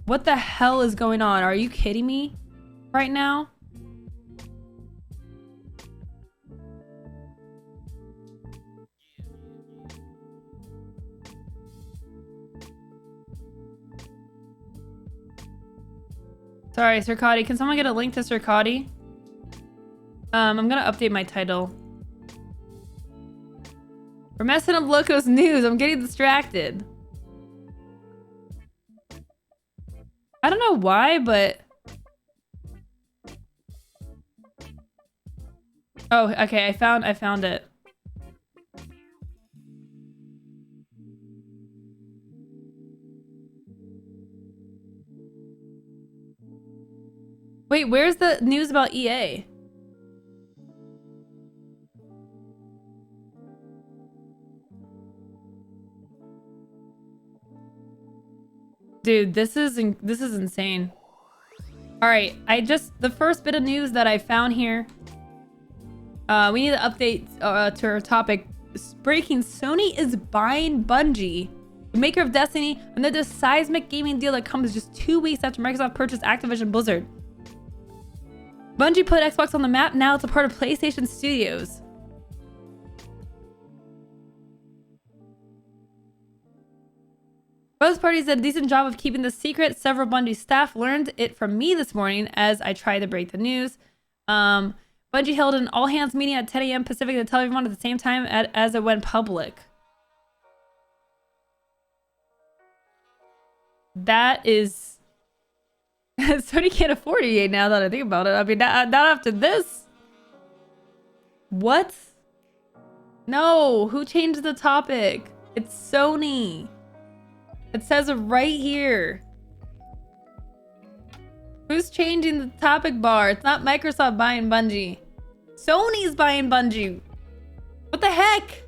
What the hell is going on? Are you kidding me right now? Sorry, Circati. Can someone get a link to Circati? I'm gonna update my title. We're messing up Loco's news. I'm getting distracted. I don't know why, but... Oh, okay. I found it. Wait, where's the news about EA? Dude, this is insane. All right, the first bit of news that I found here. We need to update to our topic. Breaking: Sony is buying Bungie, the maker of Destiny, under the seismic gaming deal that comes just 2 weeks after Microsoft purchased Activision Blizzard. Bungie put Xbox on the map. Now it's a part of PlayStation Studios. Both parties did a decent job of keeping the secret. Several Bungie staff learned it from me this morning as I tried to break the news. Bungie held an all-hands meeting at 10 a.m. Pacific to tell everyone at the same time as it went public. That is... Sony can't afford EA now that I think about it. I mean, not after this. What? No, who changed the topic? It's Sony. It says it right here. Who's changing the topic bar? It's not Microsoft buying Bungie. Sony's buying Bungie. What the heck?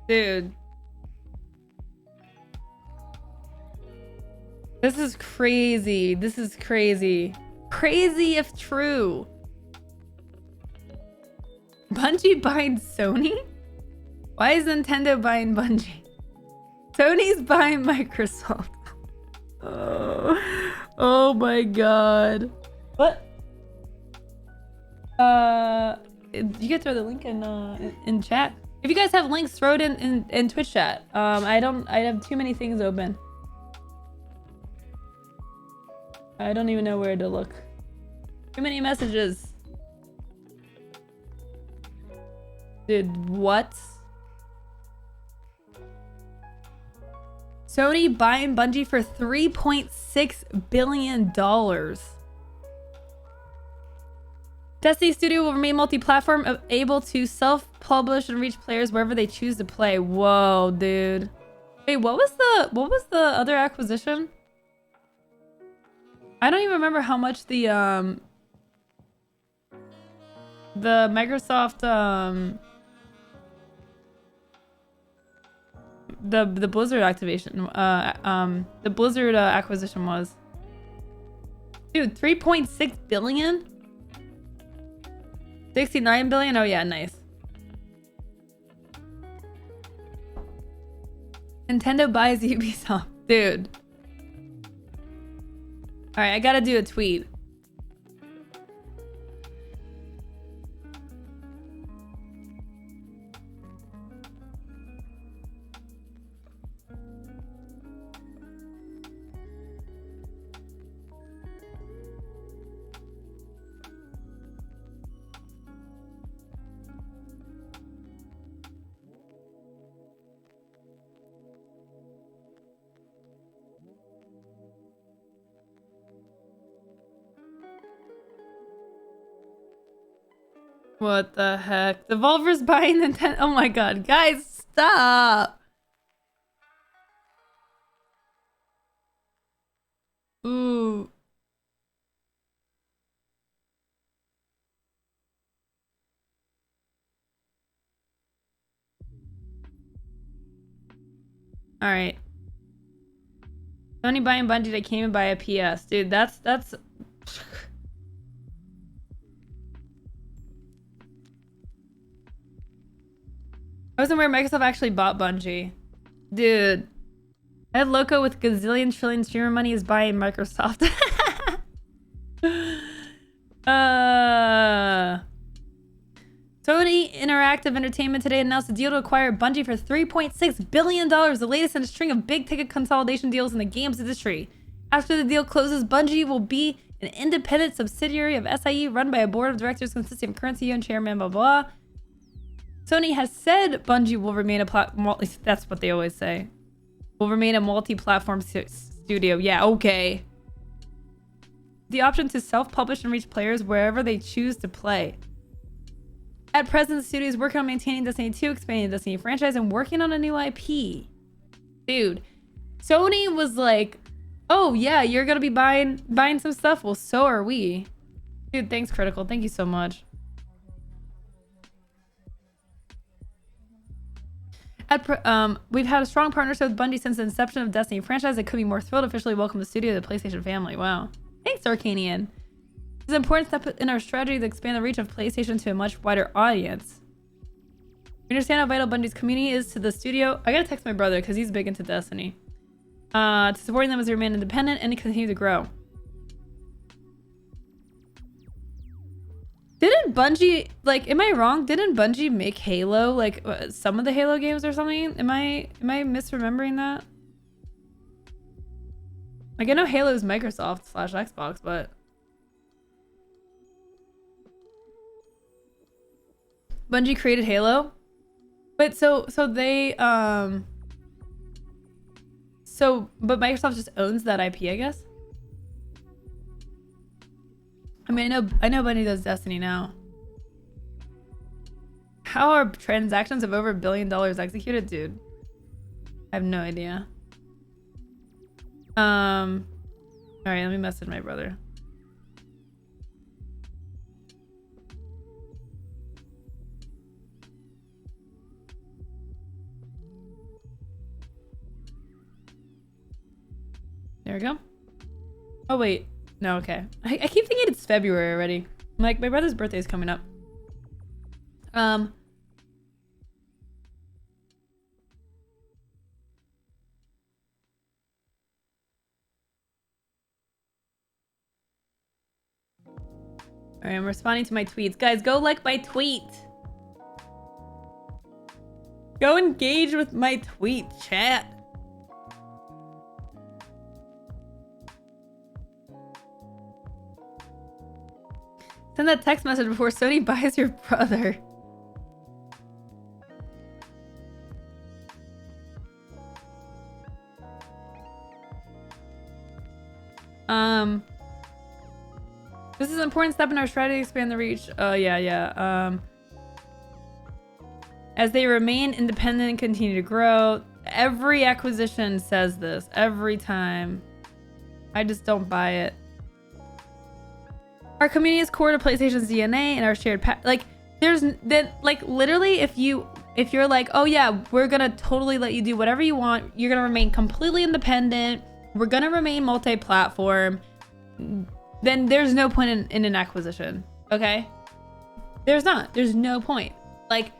Dude. This is crazy. This is crazy. Crazy if true. Bungie buying Sony? Why is Nintendo buying Bungie? Sony's buying Microsoft. Oh my god. What? You can throw the link in chat. If you guys have links, throw it in Twitch chat. I have too many things open. I don't even know where to look. Too many messages. Dude, what? Sony buying Bungie for $3.6 billion. Destiny Studio will remain multi-platform, able to self-publish and reach players wherever they choose to play. Whoa, dude. Wait, what was the other acquisition? I don't even remember how much the Microsoft the Blizzard activation the Blizzard acquisition was. Dude, 3.6 billion? 69 billion? Oh yeah, nice. Nintendo buys Ubisoft. Dude. Alright, I gotta do a tweet. What the heck? Devolver's buying Nintendo. Oh my god, guys, stop. Ooh. All right. Sony buying Bungie, they came and buy a PS. Dude, that's I wasn't aware Microsoft actually bought Bungie. Dude. I have Loco with gazillion trillion streamer money is buying Microsoft. Sony Interactive Entertainment today announced a deal to acquire Bungie for $3.6 billion, the latest in a string of big-ticket consolidation deals in the games industry. After the deal closes, Bungie will be an independent subsidiary of SIE run by a board of directors consisting of current CEO and chairman, blah, blah. Sony has said Bungie will remain a that's what they always say. Will remain a multi-platform studio. Yeah, okay. The option to self-publish and reach players wherever they choose to play. At present, the studio is working on maintaining Destiny 2, expanding the Destiny franchise, and working on a new IP. Dude, Sony was like, oh yeah, you're gonna be buying some stuff? Well, so are we. Dude, thanks, Critical. Thank you so much. We've had a strong partnership with Bungie since the inception of Destiny franchise. I could be more thrilled to officially welcome the studio to the PlayStation family. Wow. Thanks, Arcanian. It's an important step in our strategy to expand the reach of PlayStation to a much wider audience. We understand how vital Bungie's community is to the studio. I gotta text my brother because he's big into Destiny. To supporting them as they remain independent and to continue to grow. Didn't Bungie, like, am I wrong? Didn't Bungie make Halo, like, some of the Halo games or something? Am I misremembering that? Like, I know Halo is Microsoft / Xbox, but... Bungie created Halo? But so they, but Microsoft just owns that IP, I guess? I mean, I know Bungie does Destiny now. How are transactions of over $1 billion executed, dude? I have no idea. All right, let me message my brother. There we go. Oh wait. No, okay. I keep thinking it's February already. Like, my brother's birthday is coming up. Alright, I'm responding to my tweets. Guys, go like my tweet. Go engage with my tweet, chat. Send that text message before Sony buys your brother. This is an important step in our strategy to expand the reach. Yeah. As they remain independent and continue to grow. Every acquisition says this. Every time. I just don't buy it. Our community is core to PlayStation's DNA and our shared like there's that, like, literally if you're like, oh yeah, we're gonna totally let you do whatever you want, you're gonna remain completely independent, we're gonna remain multi-platform, then there's no point in an acquisition. Okay, there's no point. Like,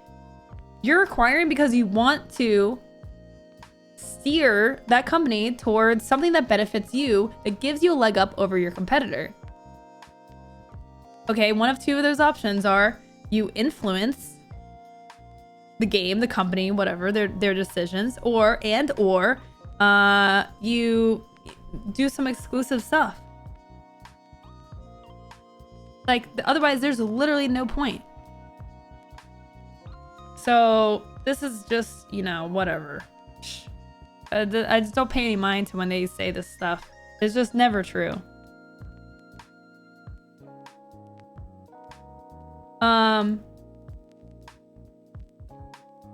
you're acquiring because you want to steer that company towards something that benefits you, that gives you a leg up over your competitor. Okay, one of two of those options are you influence the game, the company, whatever, their decisions, or you do some exclusive stuff. Like, otherwise there's literally no point. So this is just, you know, whatever. I just don't pay any mind to when they say this stuff. It's just never true.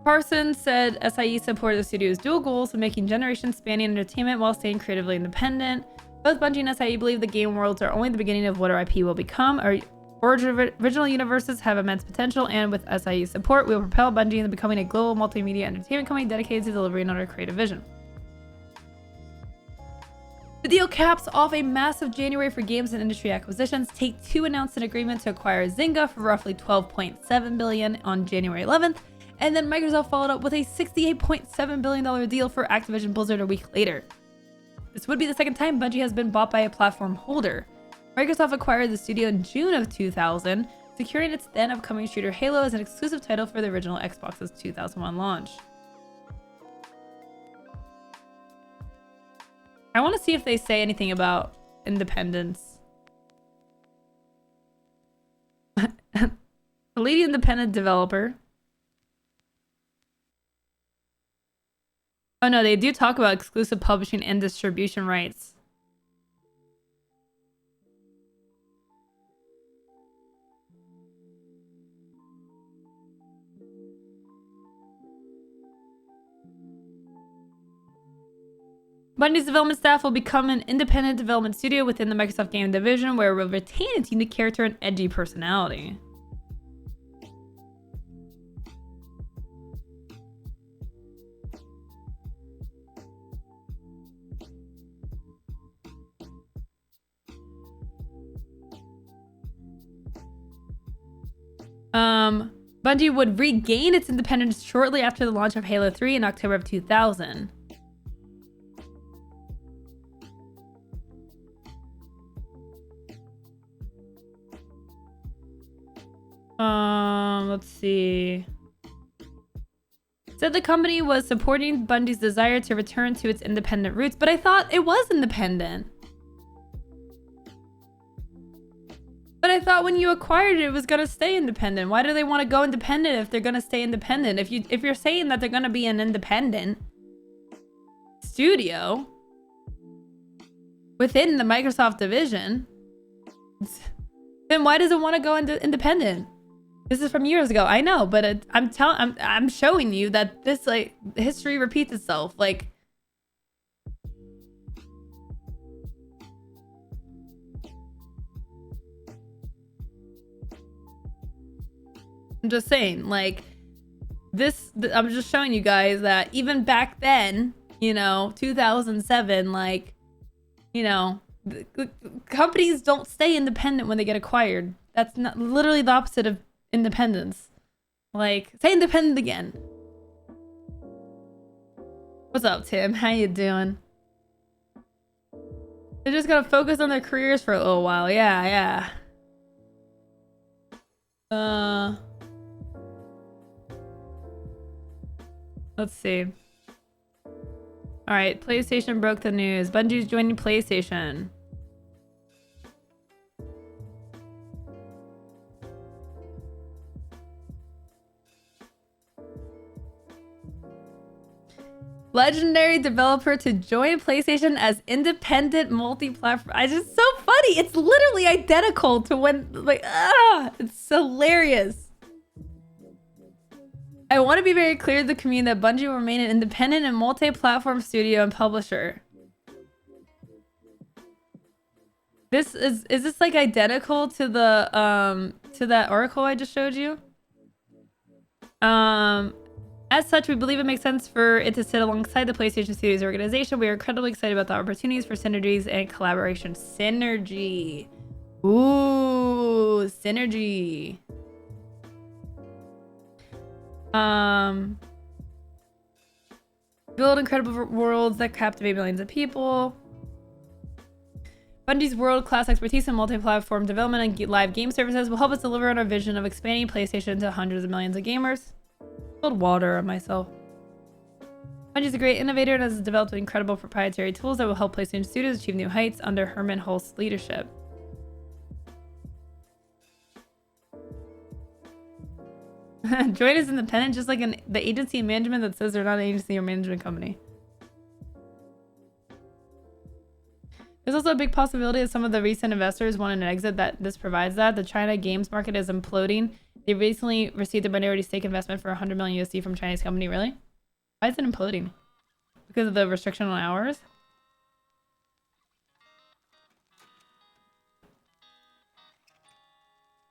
Parsons said SIE supported the studio's dual goals of making generation-spanning entertainment while staying creatively independent. Both Bungie and SIE believe the game worlds are only the beginning of what our IP will become. Our original universes have immense potential, and with SIE's support, we will propel Bungie into becoming a global multimedia entertainment company dedicated to delivering on our creative vision. The deal caps off a massive January for games and industry acquisitions. Take-Two announced an agreement to acquire Zynga for roughly $12.7 billion on January 11th, And then Microsoft followed up with a $68.7 billion deal for Activision Blizzard a week later. This would be the second time Bungie has been bought by a platform holder. Microsoft acquired the studio in June of 2000, securing its then upcoming shooter Halo as an exclusive title for the original Xbox's 2001 launch. I want to see if they say anything about independence. The lead independent developer. Oh no, they do talk about exclusive publishing and distribution rights. Bungie's development staff will become an independent development studio within the Microsoft game division, where it will retain its unique character and edgy personality. Bungie would regain its independence shortly after the launch of Halo 3 in October of 2000. Let's see. Said the company was supporting Bungie's desire to return to its independent roots, but I thought it was independent. But I thought when you acquired it, it was gonna stay independent. Why do they want to go independent if they're gonna stay independent? If you're saying that they're gonna be an independent studio within the Microsoft division, then why does it want to go into independent? This is from years ago. I know, but I'm showing you that this, like, history repeats itself. Like, I'm just saying, like, I'm just showing you guys that even back then, you know, 2007, like, you know, companies don't stay independent when they get acquired. That's not literally the opposite of independence. Like, say independent again. What's up, Tim? How you doing? They're just gonna focus on their careers for a little while. Yeah. Let's see. All right, PlayStation broke the news. Bungie's joining PlayStation. Legendary developer to join PlayStation as independent multi-platform. It's just so funny. It's literally identical to when, like, it's hilarious. I want to be very clear to the community that Bungie will remain an independent and multi-platform studio and publisher. This is this like identical to the to that article I just showed you? As such, we believe it makes sense for it to sit alongside the PlayStation Studios organization. We are incredibly excited about the opportunities for synergies and collaboration. Synergy. Ooh, synergy. Build incredible worlds that captivate millions of people. Bungie's world-class expertise in multi-platform development and live game services will help us deliver on our vision of expanding PlayStation to hundreds of millions of gamers. Spilled water on myself. Bungie's a great innovator and has developed incredible proprietary tools that will help PlayStation Studios achieve new heights under Herman Hulst's leadership. Join is independent, just like the agency and management that says they're not an agency or management company. There's also a big possibility that some of the recent investors want an exit that this provides that. The China games market is imploding. They recently received a minority stake investment for 100 million USD from Chinese company. Really? Why is it imploding? Because of the restriction on hours?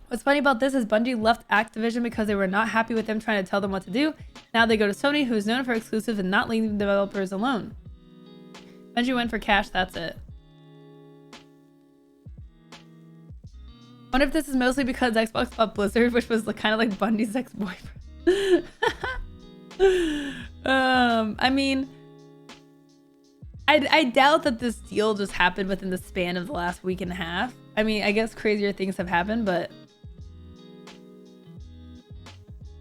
What's funny about this is Bungie left Activision because they were not happy with them trying to tell them what to do. Now they go to Sony, who's known for exclusives and not leaving developers alone. Bungie went for cash, that's it. Wonder if this is mostly because Xbox bought Blizzard, which was kind of like Bungie's ex-boyfriend. I mean, I doubt that this deal just happened within the span of the last week and a half. I mean, I guess crazier things have happened, but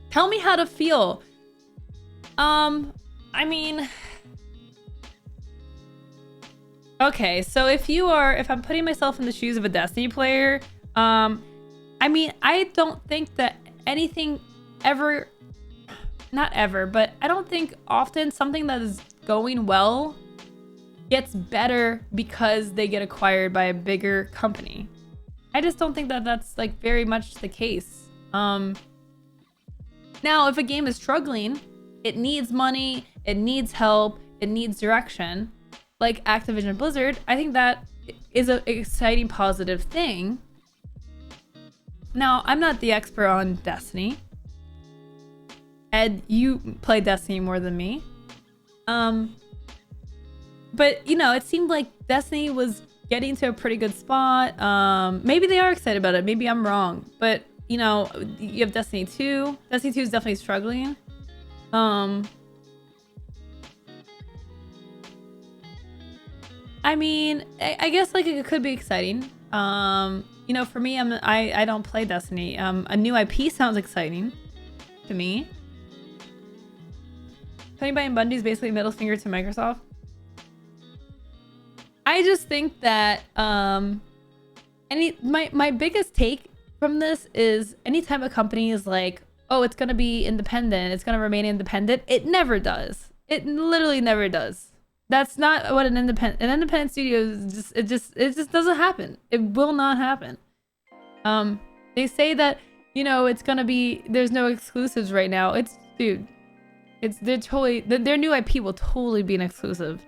tell me how to feel. I mean, okay, so if I'm putting myself in the shoes of a Destiny player, I mean, I don't think that anything ever, not ever, but I don't think often something that is going well gets better because they get acquired by a bigger company. I just don't think that that's like very much the case. Now, if a game is struggling, it needs money, it needs help, it needs direction, like Activision Blizzard, I think that is an exciting, positive thing. Now, I'm not the expert on Destiny. Ed, you play Destiny more than me. But, you know, it seemed like Destiny was getting to a pretty good spot. Maybe they are excited about it. Maybe I'm wrong. But, you know, you have Destiny 2. Destiny 2 is definitely struggling. I mean, I guess like it could be exciting. You know, for me, I don't play Destiny. A new IP sounds exciting to me. Tony Buying Bungie is basically a middle finger to Microsoft. I just think that my biggest take from this is anytime a company is like, oh, it's gonna be independent, it's gonna remain independent, it never does. It literally never does. That's not what an independent studio is. It just doesn't happen. It will not happen. They say that, you know, it's gonna be, there's no exclusives right now. Dude, their new IP will totally be an exclusive.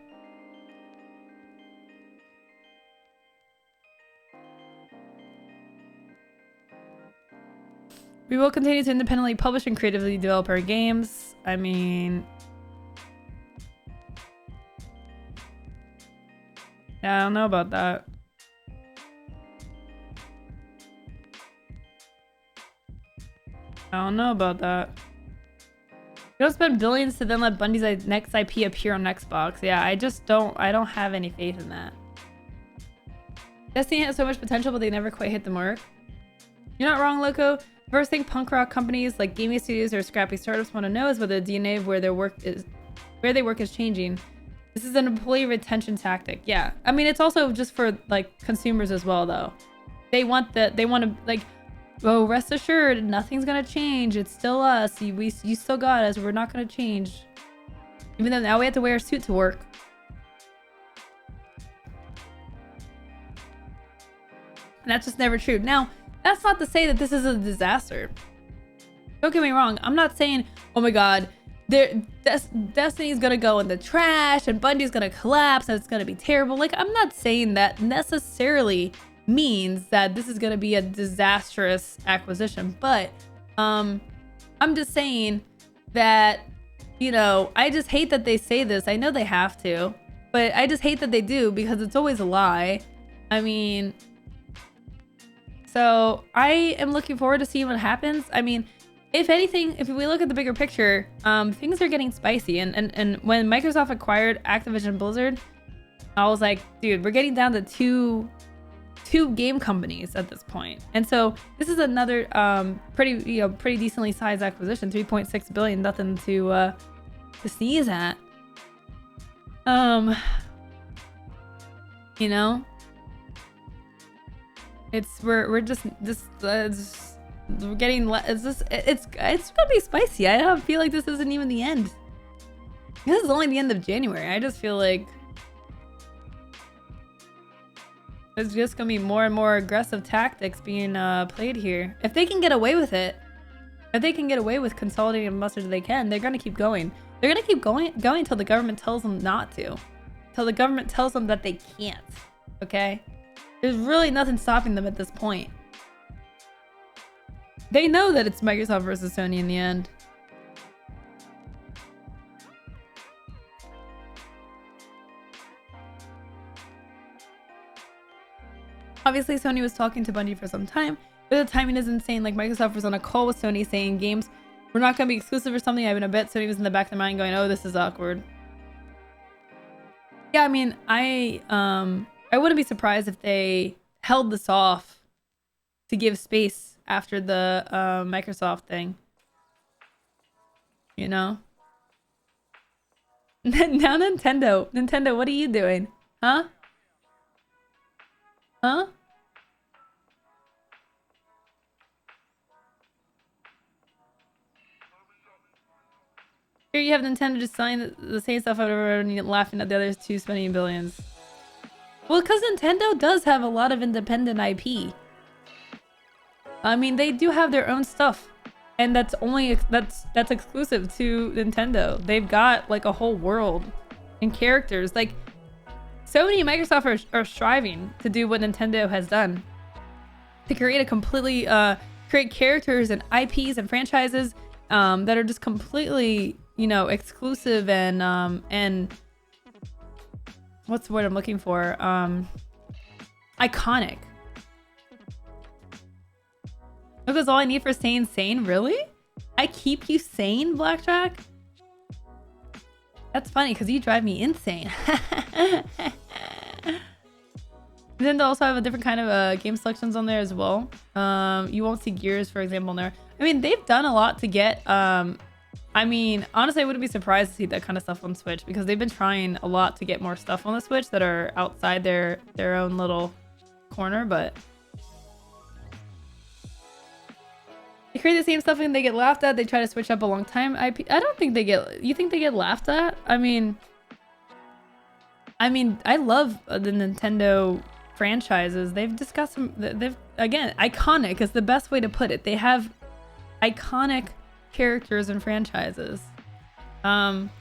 We will continue to independently publish and creatively develop our games. I mean, yeah, I don't know about that. I don't know about that. You don't spend billions to then let Bungie's next IP appear on Xbox. Yeah, I don't have any faith in that. Destiny has so much potential, but they never quite hit the mark. You're not wrong, Loco. First thing punk rock companies like gaming studios or scrappy startups want to know is whether the DNA of where they work is changing. This is an employee retention tactic. Yeah, I mean, it's also just for like consumers as well, though. They want to like, oh, rest assured, nothing's gonna change. It's still us. You still got us. We're not gonna change. Even though now we have to wear a suit to work. And that's just never true. Now, that's not to say that this is a disaster. Don't get me wrong. I'm not saying, oh my god, Destiny's gonna go in the trash and Bungie's gonna collapse and it's gonna be terrible. Like, I'm not saying that necessarily means that this is gonna be a disastrous acquisition, but I'm just saying that, you know, I just hate that they say this. I know they have to, but I just hate that they do because it's always a lie. I mean, so I am looking forward to seeing what happens. I mean, if anything, if we look at the bigger picture, things are getting spicy. And when Microsoft acquired Activision Blizzard, I was like, dude, we're getting down to two game companies at this point. And so this is another pretty decently sized acquisition, 3.6 billion, nothing to sneeze at. You know, we're just we're getting it's gonna be spicy. I don't feel like this isn't even the end. This is only the end of January. I just feel like there's just gonna be more and more aggressive tactics being played here. If they can get away with it, if they can get away with consolidating as much as they can, they're gonna keep going. They're gonna keep going until the government tells them not to. Till the government tells them that they can't. Okay? There's really nothing stopping them at this point. They know that it's Microsoft versus Sony in the end. Obviously, Sony was talking to Bungie for some time, but the timing is insane. Like, Microsoft was on a call with Sony saying games We're not gonna be exclusive or something. I bet Sony was in the back of their mind going, oh, this is awkward. Yeah, I mean, I wouldn't be surprised if they held this off to give space after the Microsoft thing. You know? Now Nintendo, what are you doing? Huh? Huh? Here you have Nintendo just sign the same stuff over and laughing at the others two spending billions. Well, because Nintendo does have a lot of independent IP. I mean, they do have their own stuff, and that's exclusive to Nintendo. They've got like a whole world and characters. Like Sony and Microsoft are striving to do what Nintendo has done, to create a completely create characters and IPs and franchises that are just completely, you know, exclusive and what's the word I'm looking for? Iconic. Look, that's all I need for staying sane? Really? I keep you sane, Blackjack? That's funny because you drive me insane. Then they also have a different kind of game selections on there as well. You won't see Gears, for example, in there. I mean, they've done a lot to get... I mean, honestly, I wouldn't be surprised to see that kind of stuff on Switch because they've been trying a lot to get more stuff on the Switch that are outside their own little corner, but... They create the same stuff and they get laughed at. They try to switch up a long time IP. I don't think they get... You think they get laughed at? I mean, I love the Nintendo franchises. They've just got some... They've... Again, iconic is the best way to put it. They have iconic characters and franchises. And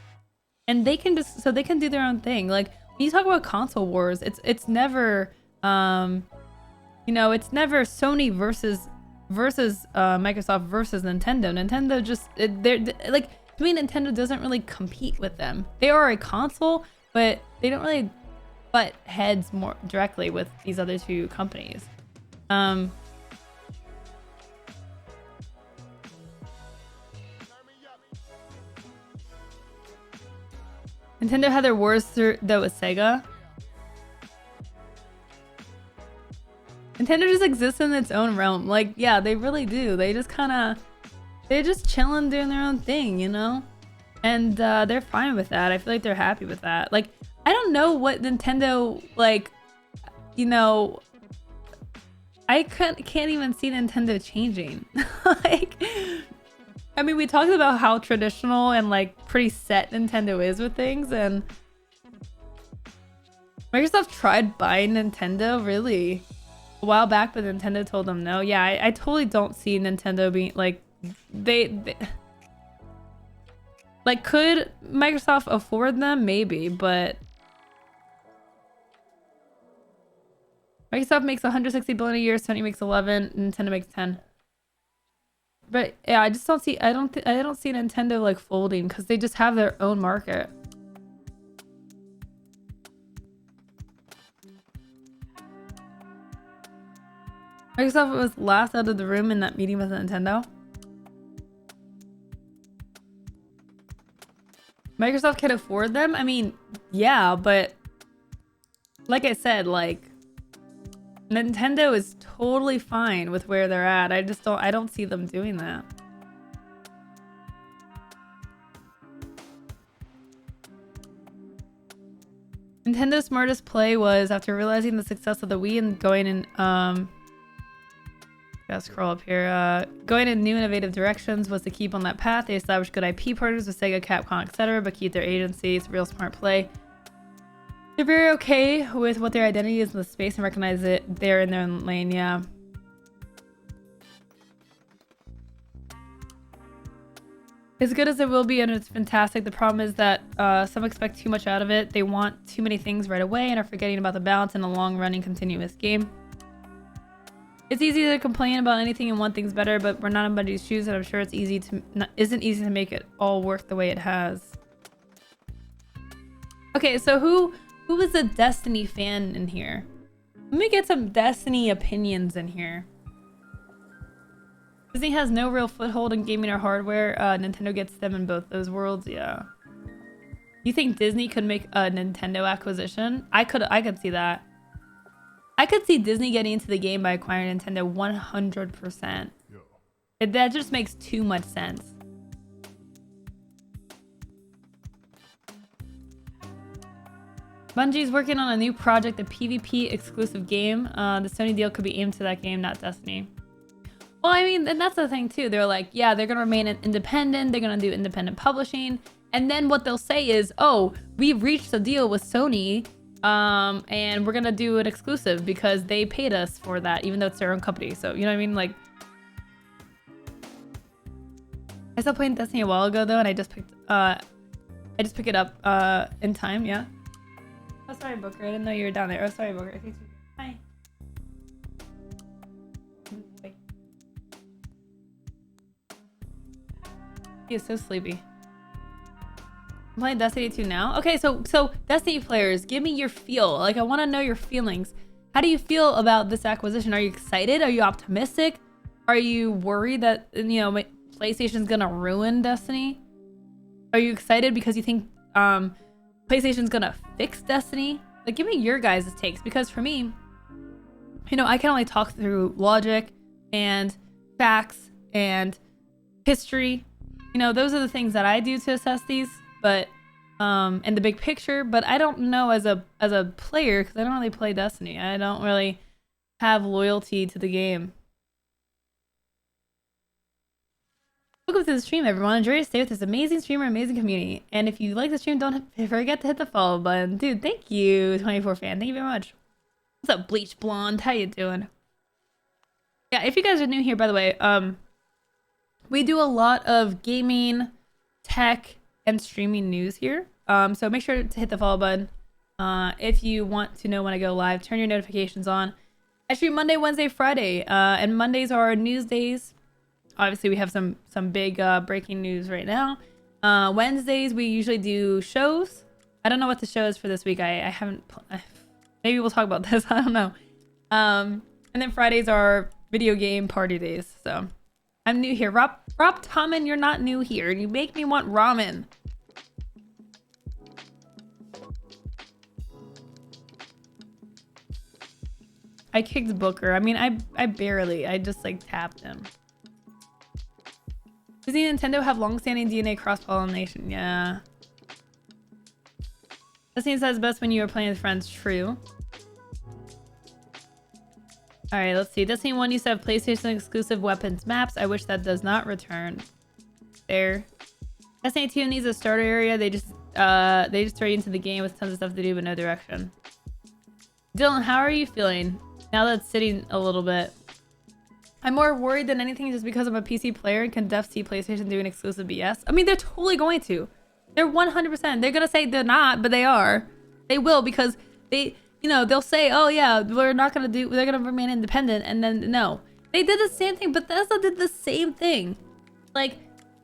they can just... So they can do their own thing. Like, when you talk about console wars, it's never... you know, it's never Sony versus Microsoft versus Nintendo. Nintendo just they're like, to me, Nintendo doesn't really compete with them. They are a console, but they don't really butt heads more directly with these other two companies. Nintendo had their wars though with Sega. Nintendo just exists in its own realm. Like, yeah, they really do. They just they're just chilling, doing their own thing, you know? And they're fine with that. I feel like they're happy with that. Like, I don't know what Nintendo, like, you know, I can't even see Nintendo changing. Like, I mean, we talked about how traditional and, like, pretty set Nintendo is with things, and Microsoft tried buying Nintendo, really? A while back, but Nintendo told them no. Yeah, I totally don't see Nintendo being like they like, could Microsoft afford them? Maybe, but Microsoft makes 160 billion a year, Sony makes 11, Nintendo makes 10. But yeah, I just don't see I don't see Nintendo like folding because they just have their own market. Microsoft was last out of the room in that meeting with Nintendo. Microsoft can afford them? I mean, yeah, but like I said, like, Nintendo is totally fine with where they're at. I don't see them doing that. Nintendo's smartest play was, after realizing the success of the Wii and going in, gotta scroll up here. Going in new innovative directions was to keep on that path. They established good IP partners with Sega, Capcom, etc., but keep their agency. It's a real smart play. They're very okay with what their identity is in the space and recognize it. They're in their own lane, yeah. As good as it will be, and it's fantastic, the problem is that some expect too much out of it. They want too many things right away and are forgetting about the balance in a long-running continuous game. It's easy to complain about anything and want things better, but we're not in Bungie's shoes, and I'm sure it's isn't easy to make it all work the way it has. Okay, so who is a Destiny fan in here? Let me get some Destiny opinions in here. Disney has no real foothold in gaming or hardware. Nintendo gets them in both those worlds. Yeah. You think Disney could make a Nintendo acquisition? I could see that. I could see Disney getting into the game by acquiring Nintendo 100%. That just makes too much sense. Bungie's working on a new project, a PvP exclusive game. The Sony deal could be aimed to that game, not Destiny. Well, I mean, and that's the thing too. They're like, yeah, they're gonna remain independent. They're gonna do independent publishing, and then what they'll say is, oh, we've reached a deal with Sony, and we're gonna do an exclusive because they paid us for that, even though it's their own company. So you know what I mean? Like, I stopped playing Destiny a while ago though, and I just picked it up in time. Yeah. Oh, sorry, Booker. I didn't know you were down there. Oh, sorry, Booker. Hi. He is so sleepy. I'm playing Destiny 2 now. Okay, so Destiny players, give me your feel. Like, I want to know your feelings. How do you feel about this acquisition? Are you excited? Are you optimistic? Are you worried that, you know, PlayStation's gonna ruin Destiny? Are you excited because you think PlayStation's gonna fix Destiny? Like, give me your guys' takes, because for me, you know, I can only talk through logic and facts and history. You know, those are the things that I do to assess these, but and the big picture. But I don't know as a player, because I don't really play Destiny. I don't really have loyalty to the game. Welcome to the stream, everyone. Enjoy your stay with this amazing streamer, amazing community. And if you like the stream, don't forget to hit the follow button. Dude, thank you, 24 fan. Thank you very much. What's up, Bleach Blonde? How you doing? Yeah, if you guys are new here, by the way, we do a lot of gaming, tech, and streaming news here. So make sure to hit the follow button. If you want to know when I go live, turn your notifications on. I stream Monday, Wednesday, Friday, and Mondays are news days. Obviously, we have some big breaking news right now. Wednesdays, we usually do shows. I don't know what the show is for this week. I haven't... Maybe we'll talk about this. I don't know. And then Fridays are video game party days. So I'm new here. Rob Tommen, you're not new here. You make me want ramen. I kicked Booker. I mean, I barely. I just like tapped him. Disney and Nintendo have long-standing DNA cross-pollination. Yeah. Destiny says best when you are playing with friends. True. Alright, let's see. Destiny 1 used to have PlayStation exclusive weapons maps. I wish that does not return. There. Destiny 2 needs a starter area. They just throw you into the game with tons of stuff to do but no direction. Dylan, how are you feeling now that it's sitting a little bit? I'm more worried than anything just because I'm a PC player and can def see PlayStation doing exclusive BS. I mean, they're totally going to. They're 100%. They're going to say they're not, but they are. They will, because they, you know, they'll say, oh yeah, we're not going to do, they're going to remain independent. And then no. They did the same thing. Bethesda did the same thing. Like,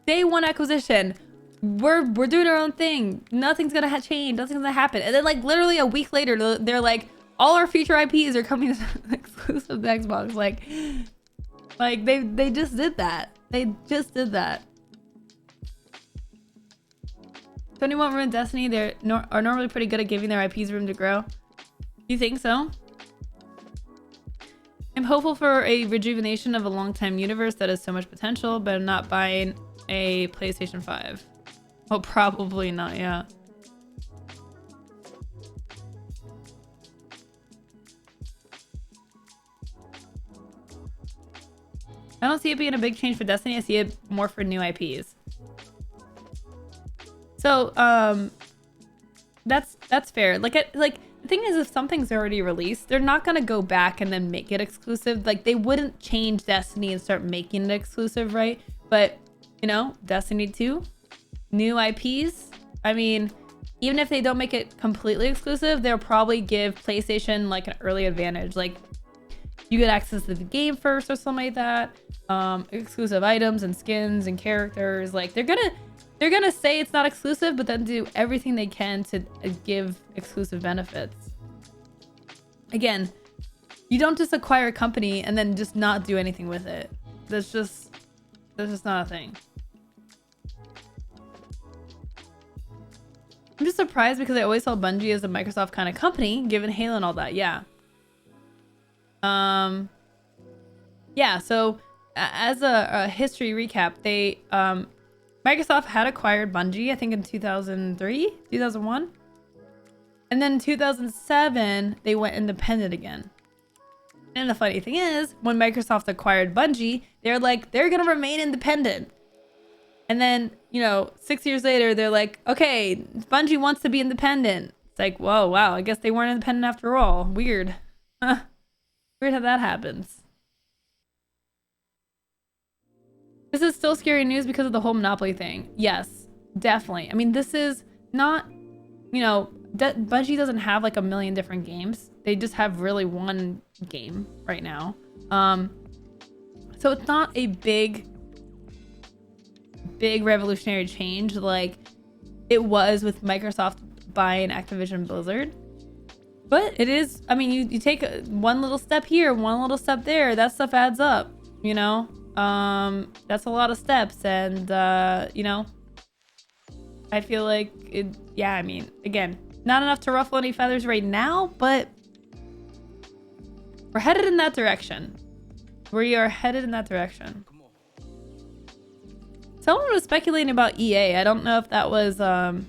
day one acquisition. We're doing our own thing. Nothing's going to change. Nothing's going to happen. And then like literally a week later, they're like, all our future IPs are coming exclusive to Xbox. Like they just did that. They just did that. Sony won't ruin Destiny. They are normally pretty good at giving their IPs room to grow. You think so? I'm hopeful for a rejuvenation of a long-time universe that has so much potential, but I'm not buying a PlayStation 5. Oh, probably not, yeah. I don't see it being a big change for Destiny. I see it more for new IPs. So, that's fair. Like the thing is, if something's already released, they're not gonna go back and then make it exclusive. Like, they wouldn't change Destiny and start making it exclusive, right? But, you know, Destiny 2, new IPs. I mean, even if they don't make it completely exclusive, they'll probably give PlayStation like an early advantage. Like, you get access to the game first or something like that. Exclusive items and skins and characters. Like, they're gonna say it's not exclusive, but then do everything they can to give exclusive benefits. Again, you don't just acquire a company and then just not do anything with it. That's just This is not a thing. I'm just surprised because I always saw Bungie as a Microsoft kind of company, given Halo and all that. Yeah. Yeah, so as a history recap, they Microsoft had acquired Bungie, I think in 2003, 2001. And then in 2007, they went independent again. And the funny thing is, when Microsoft acquired Bungie, they're like, they're gonna remain independent. And then, you know, 6 years later, they're like, okay, Bungie wants to be independent. It's like, whoa, wow, I guess they weren't independent after all. Weird. Huh. Weird how that happens. This is still scary news because of the whole Monopoly thing. Yes, definitely. I mean, this is not, you know, Bungie doesn't have like a million different games. They just have really one game right now. So it's not a big revolutionary change like it was with Microsoft buying Activision Blizzard. But it is, I mean, you take one little step here, one little step there, that stuff adds up, you know? That's a lot of steps, and you know, I feel like it, yeah, I mean, again, not enough to ruffle any feathers right now, but we're headed in that direction. We are headed in that direction. Someone was speculating about EA. I don't know if that was that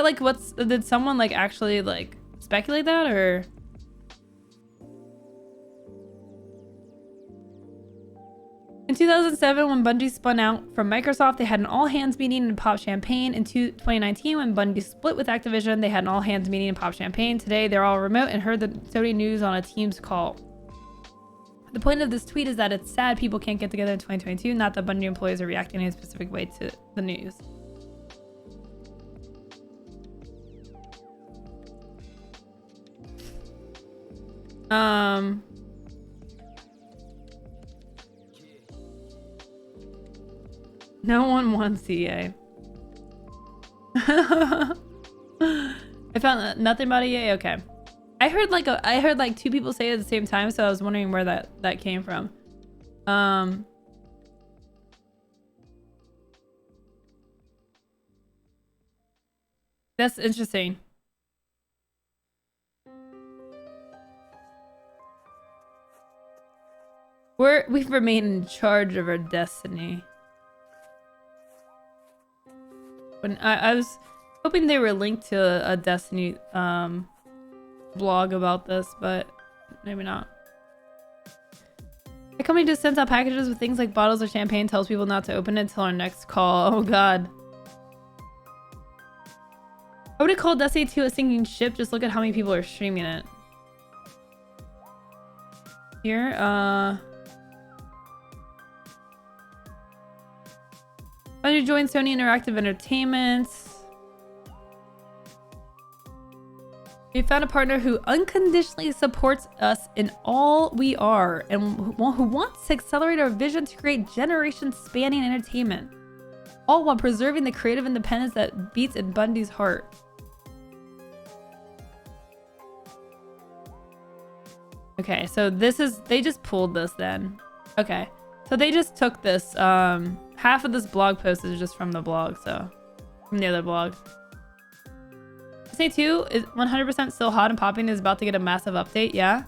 like did someone like actually like speculate that, or in 2007, when Bungie spun out from Microsoft, they had an all-hands meeting and popped champagne. In 2019, when Bungie split with Activision, they had an all-hands meeting and popped champagne. Today, they're all remote and heard the Sony news on a Teams call. The point of this tweet is that it's sad people can't get together in 2022, not that Bungie employees are reacting in a specific way to the news. No one wants EA. I found nothing about EA. Okay, I heard like two people say it at the same time, so I was wondering where that came from. That's interesting. We've remained in charge of our destiny. When I was hoping they were linked to a Destiny blog about this, but maybe not. The company just sends out packages with things like bottles of champagne, tells people not to open it until our next call. Oh god. I would have called Destiny 2 a sinking ship. Just look at how many people are streaming it. Here, Bungie joined Sony Interactive Entertainment. We found a partner who unconditionally supports us in all we are and who wants to accelerate our vision to create generation-spanning entertainment, all while preserving the creative independence that beats in Bungie's heart. Okay, so this is, they just pulled this then. Okay, so they just took this, half of this blog post is just from the blog, so from the other blog. Destiny 2 is 100% still hot and popping, is about to get a massive update, yeah?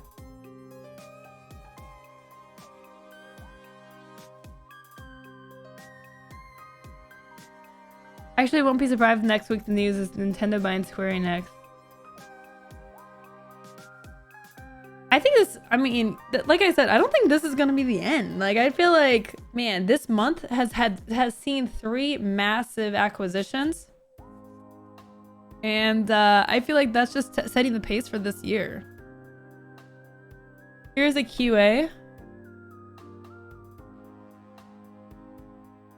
Actually, I won't be surprised if next week the news is Nintendo buying Square Enix. I think this, I mean, like I said, I don't think this is gonna be the end. Like, I feel like, man, this month has seen 3 massive acquisitions. And I feel like that's just setting the pace for this year. Here's a QA.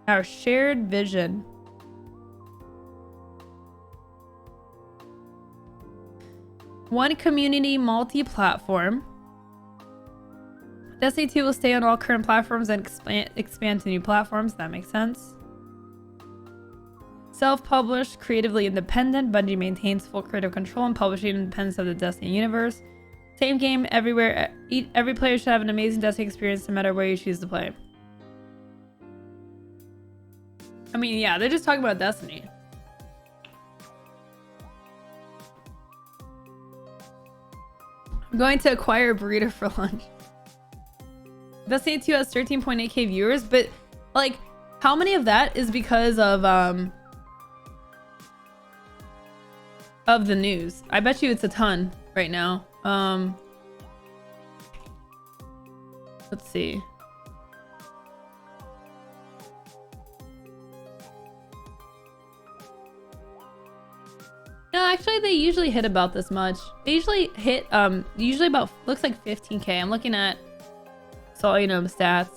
Our shared vision. One community, multi-platform. Destiny 2 will stay on all current platforms and expand to new platforms. That makes sense. Self-published, creatively independent. Bungie maintains full creative control and publishing independence of the Destiny universe. Same game everywhere. Every player should have an amazing Destiny experience no matter where you choose to play. I mean, yeah, they're just talking about Destiny. I'm going to acquire a burrito for lunch. Destiny 2 has 13.8k viewers, but like, how many of that is because of the news? I bet you it's a ton right now. Let's see. No, actually, they usually hit about this much. They usually hit, usually about, looks like 15k. I'm looking at Volume stats.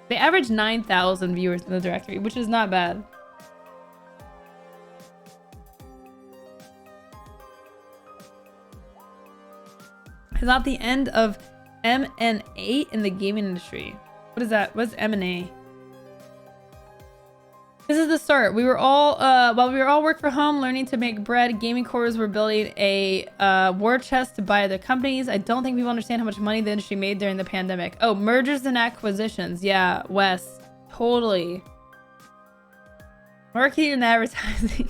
They average 9,000 viewers in the directory, which is not bad. It's not the end of M&A in the gaming industry. What is that? What's M&A? This is the start. We were all, while we were all work from home, learning to make bread, gaming cores were building a war chest to buy other companies. I don't think people understand how much money the industry made during the pandemic. Oh, mergers and acquisitions. Yeah, Wes. Totally. Marketing and advertising.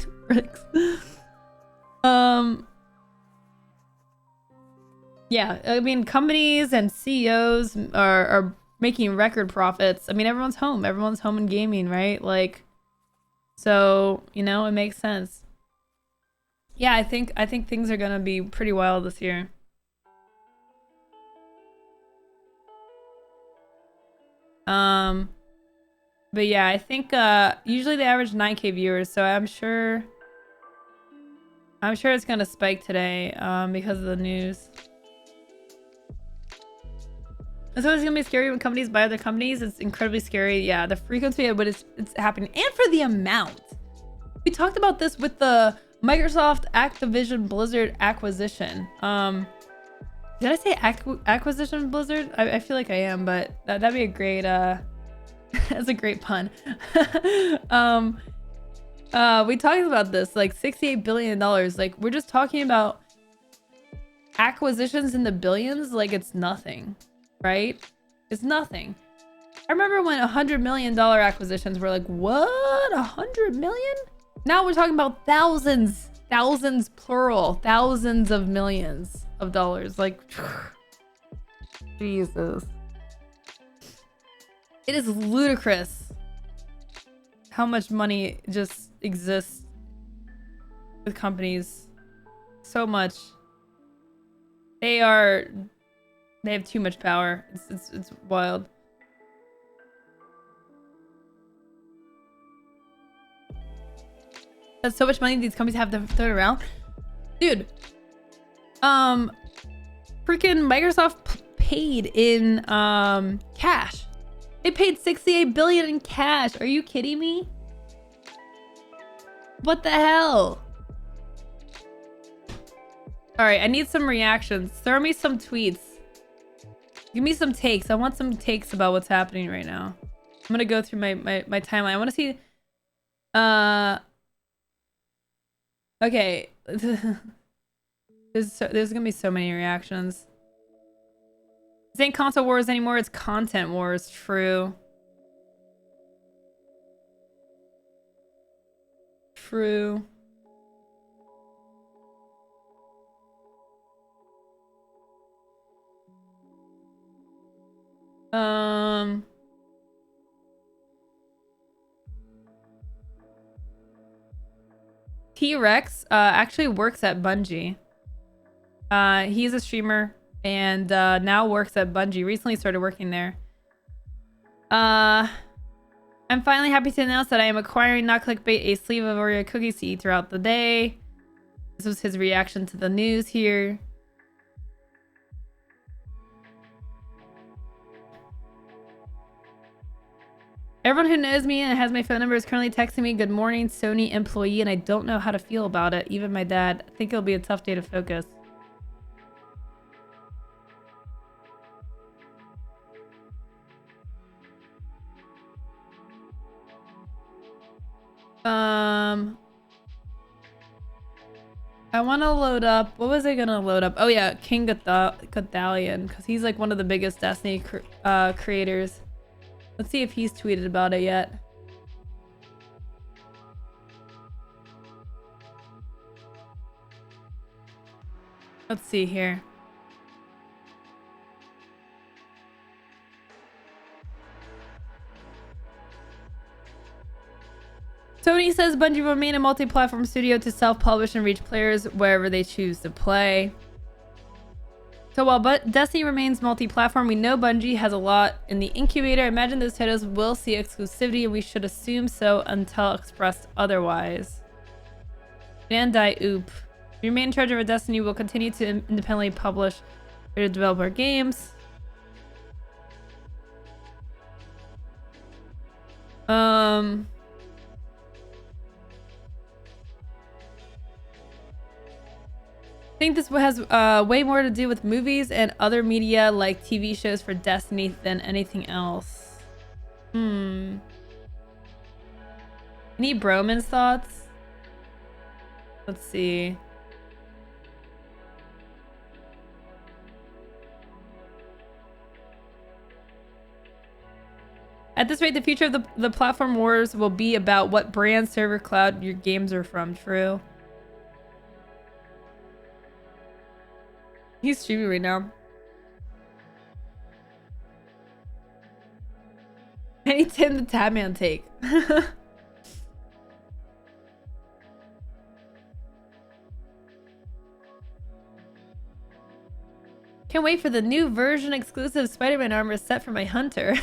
Yeah, I mean, companies and CEOs are making record profits. I mean, everyone's home. Everyone's home in gaming, right? Like, so, you know, it makes sense. Yeah, I think things are gonna be pretty wild this year. But yeah, I think usually they average 9k viewers, so I'm sure it's gonna spike today because of the news. It's always gonna be scary when companies buy other companies. It's incredibly scary. Yeah, the frequency of what it's happening, and for the amount. We talked about this with the Microsoft Activision Blizzard acquisition. Did I say acquisition Blizzard? I feel like I am, but that'd be a great that's a great pun. We talked about this, like $68 billion. Like, we're just talking about acquisitions in the billions, like it's nothing. Right? It's nothing. I remember when $100 million acquisitions were like, what? 100 million? Now we're talking about thousands plural, thousands of millions of dollars. Like, Jesus. It is ludicrous how much money just exists with companies. So much. They have too much power. It's wild. That's so much money these companies have to throw around. Dude. Freaking Microsoft paid in cash. They paid $68 billion in cash. Are you kidding me? What the hell? Alright, I need some reactions. Throw me some tweets. Give me some takes. I want some takes about what's happening right now. I'm gonna go through my timeline. I want to see. Okay. There's gonna be so many reactions. This ain't console wars anymore. It's content wars. True. True. T-Rex actually works at Bungie. He's a streamer and now works at Bungie. Recently started working there. I'm finally happy to announce that I am acquiring, not clickbait, a sleeve of Oreo cookies to eat throughout the day. This was his reaction to the news here. Everyone who knows me and has my phone number is currently texting me, "Good morning, Sony employee," and I don't know how to feel about it. Even my dad. I think it'll be a tough day to focus. I want to load up. What was I gonna load up? Oh yeah, King Gathalion, because he's like one of the biggest Destiny creators. Let's see if he's tweeted about it yet. Let's see here. Sony says Bungie will remain a multi-platform studio to self-publish and reach players wherever they choose to play. So while Destiny remains multi-platform, we know Bungie has a lot in the incubator. I imagine those titles will see exclusivity, and we should assume so until expressed otherwise. Bandai Oop. We remain in charge of our Destiny. Will continue to independently publish or develop our games. I think this has way more to do with movies and other media like TV shows for Destiny than anything else. Any Broman's thoughts? Let's see. At this rate, the future of the platform wars will be about what brand server cloud your games are from. True. He's streaming right now. I need Tim the Tabman take. Can't wait for the new version exclusive Spider-Man armor set for my hunter.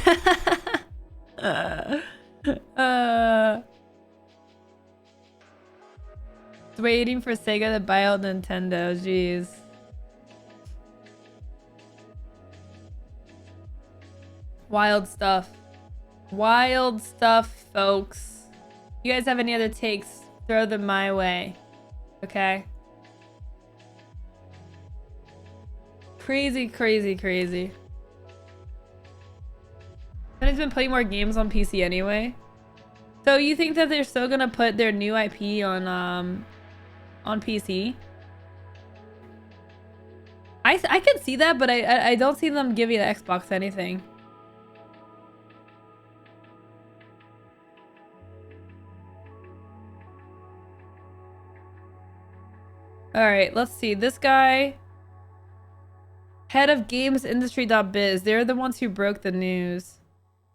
Waiting for Sega to buy out Nintendo. Jeez. Wild stuff. Wild stuff, folks. You guys have any other takes? Throw them my way. Okay? Crazy, crazy, crazy. Sony's been playing more games on PC anyway. So you think that they're still gonna put their new IP on PC? I can see that, but I don't see them giving the Xbox anything. Alright, let's see. This guy, head of gamesindustry.biz, they're the ones who broke the news.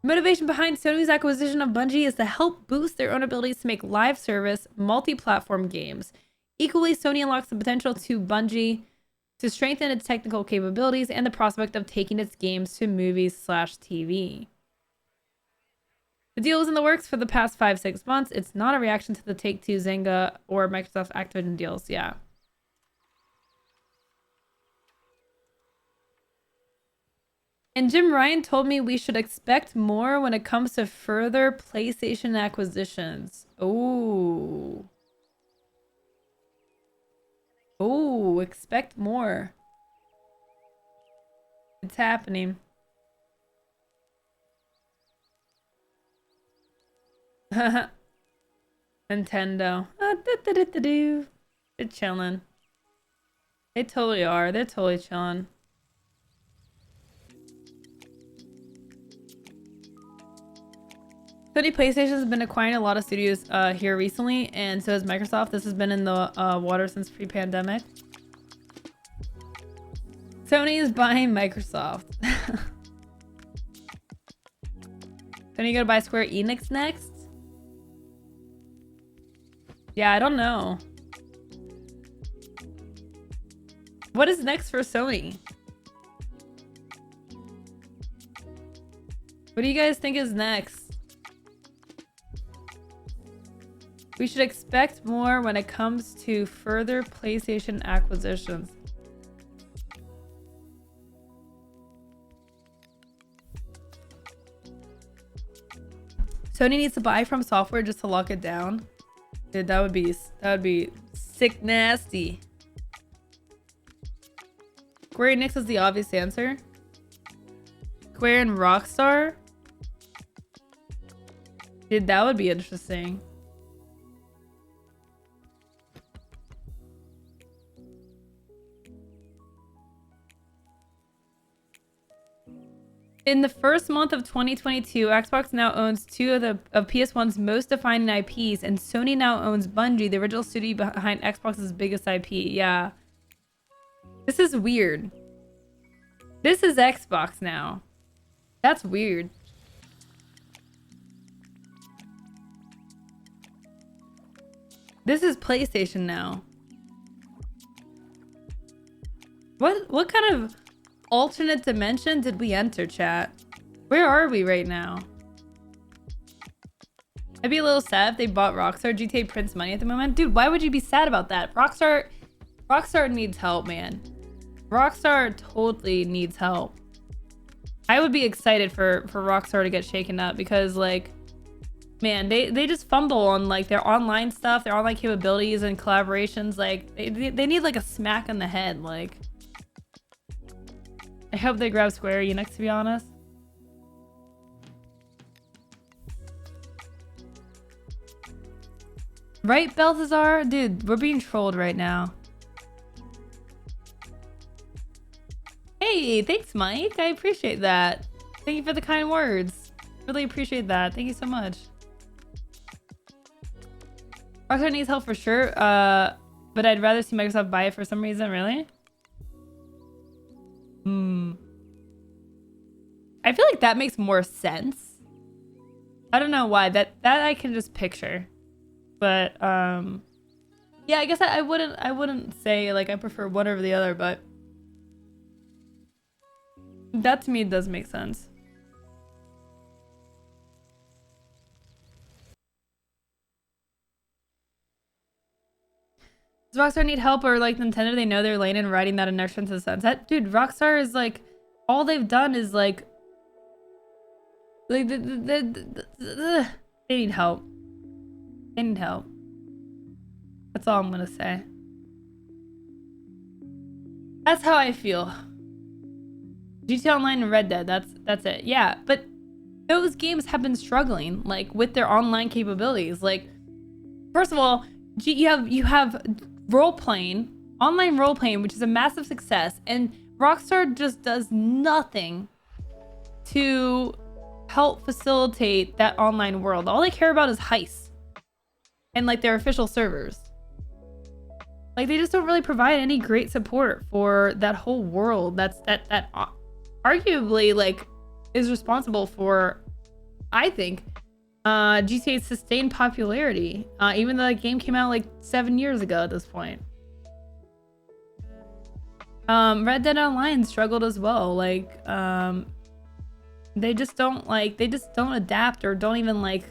The motivation behind Sony's acquisition of Bungie is to help boost their own abilities to make live service, multi-platform games. Equally, Sony unlocks the potential to Bungie to strengthen its technical capabilities and the prospect of taking its games to movies/TV. The deal was in the works for the past 5-6 months. It's not a reaction to the Take-Two, Zynga, or Microsoft Activision deals. Yeah. And Jim Ryan told me we should expect more when it comes to further PlayStation acquisitions. Oh. Oh, expect more. It's happening. Nintendo. They're chilling. They totally are. They're totally chilling. Sony PlayStation has been acquiring a lot of studios here recently, and so has Microsoft. This has been in the water since pre-pandemic. Sony is buying Microsoft. Sony gonna buy Square Enix next? Yeah, I don't know. What is next for Sony? What do you guys think is next? We should expect more when it comes to further PlayStation acquisitions. Sony needs to buy From Software just to lock it down. Dude, that would be sick nasty. Square Enix is the obvious answer. Square and Rockstar? Dude, that would be interesting. In the first month of 2022, Xbox now owns two of PS1's most defining IPs, and Sony now owns Bungie, the original studio behind Xbox's biggest IP. Yeah. This is weird. This is Xbox now. That's weird. This is PlayStation now. What kind of alternate dimension did we enter, chat? Where are we right now? I'd be a little sad if they bought Rockstar. GTA prints money at the moment. Dude, why would you be sad about that? Rockstar needs help, man. Rockstar totally needs help. I would be excited for Rockstar to get shaken up because, like, man, they just fumble on, like, their online stuff, their online capabilities and collaborations. Like, they need, like, a smack on the head. Like, I hope they grab Square Enix, to be honest. Right, Balthazar? Dude, we're being trolled right now. Hey, thanks, Mike. I appreciate that. Thank you for the kind words. Really appreciate that. Thank you so much. Rockstar needs help for sure, but I'd rather see Microsoft buy it for some reason. Really? I feel like that makes more sense. I don't know why. That I can just picture. But yeah, I guess I wouldn't say like I prefer one over the other, but that to me does make sense. Does Rockstar need help, or like Nintendo, they know they're lane and riding that inertia into the sunset? Dude, Rockstar is like, all they've done is like they need help. They need help. That's all I'm gonna say. That's how I feel. GTA Online and Red Dead, that's it. Yeah, but those games have been struggling, like, with their online capabilities. Like, first of all, you have role-playing, online role-playing, which is a massive success, and Rockstar just does nothing to help facilitate that online world. All they care about is heists and like their official servers. Like, they just don't really provide any great support for that whole world that arguably like is responsible for, I think, GTA's sustained popularity, even though the game came out like 7 years ago at this point. Red Dead Online struggled as well. Like, they just don't adapt or don't even like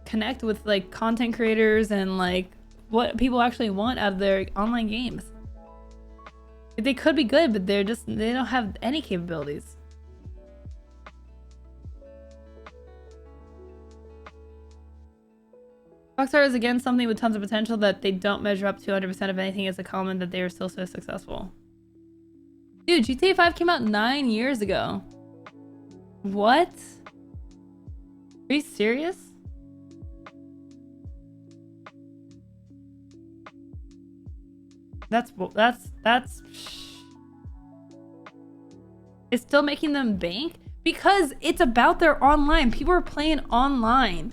connect with like content creators and like what people actually want out of their online games. They could be good, but they don't have any capabilities. Rockstar is again something with tons of potential that they don't measure up to 100% of anything. Is a comment that they are still so successful. Dude, GTA 5 came out 9 years ago. What? Are you serious? That's it's still making them bank because it's about their online. People are playing online,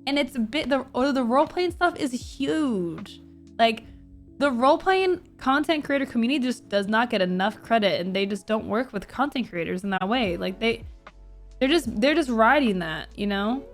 and it's a bit the role-playing stuff is huge. Like, the role-playing content creator community just does not get enough credit, and they just don't work with content creators in that way. Like, they're just riding that, you know?